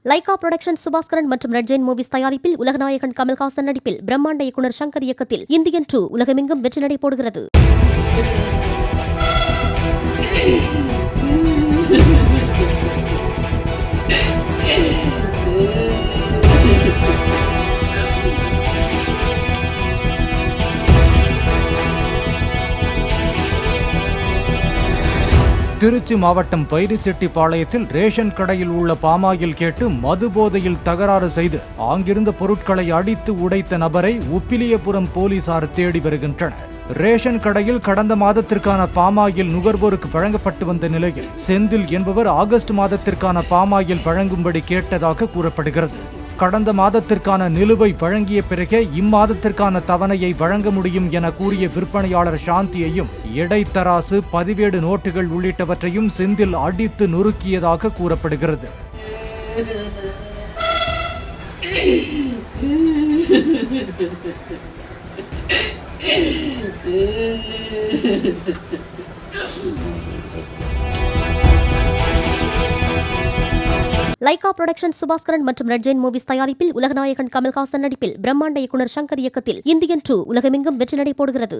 Lyca production Subaskaran மற்றும் red Jain movies தயாரிப்பில் உலகநாயகன் கமல்ஹாசன் நடிப்பில் பிரம்மாண்ட இயக்குனர் சங்கர் இயக்கத்தில் இந்தியன் 2 உலகமெங்கும் வெற்றி நடை போடுகிறது. திருச்சி மாவட்டம் பைரிச்செட்டிப்பாளையத்தில் ரேஷன் கடையில் உள்ள பாமாயில் கேட்டு மது போதையில் தகராறு செய்து அங்கிருந்த பொருட்களை அடித்து உடைத்த நபரை உப்பிலியபுரம் போலீசார் தேடி வருகின்றனர். ரேஷன் கடையில் கடந்த மாதத்திற்கான பாமாயில் நுகர்வோருக்கு வழங்கப்பட்டு வந்த நிலையில் செந்தில் என்பவர் ஆகஸ்ட் மாதத்திற்கான பாமாயில் வழங்கும்படி கேட்டதாக கூறப்படுகிறது. கடந்த மாதத்திற்கான நிலுவை வழங்கிய பிறகே இம்மாதத்திற்கான தவணையை வழங்க முடியும் என கூறிய விற்பனையாளர் சாந்தியையும் இடைத்தராசு, பதிவேடு நோட்டுகள் உள்ளிட்டவற்றையும் செந்தில் அடித்து நொறுக்கியதாக கூறப்படுகிறது. லைகா புரொடக்ஷன் சுபாஸ்கரன் மற்றும் ரெட் ஜெயின் மூவிஸ் தயாரிப்பில் உலகநாயகன் கமல்ஹாசன் நடிப்பில் பிரம்மாண்ட இயக்குனர் சங்கர் இயக்கத்தில் இந்தியன் 2 உலகமெங்கும் வெற்றி நடை போடுகிறது.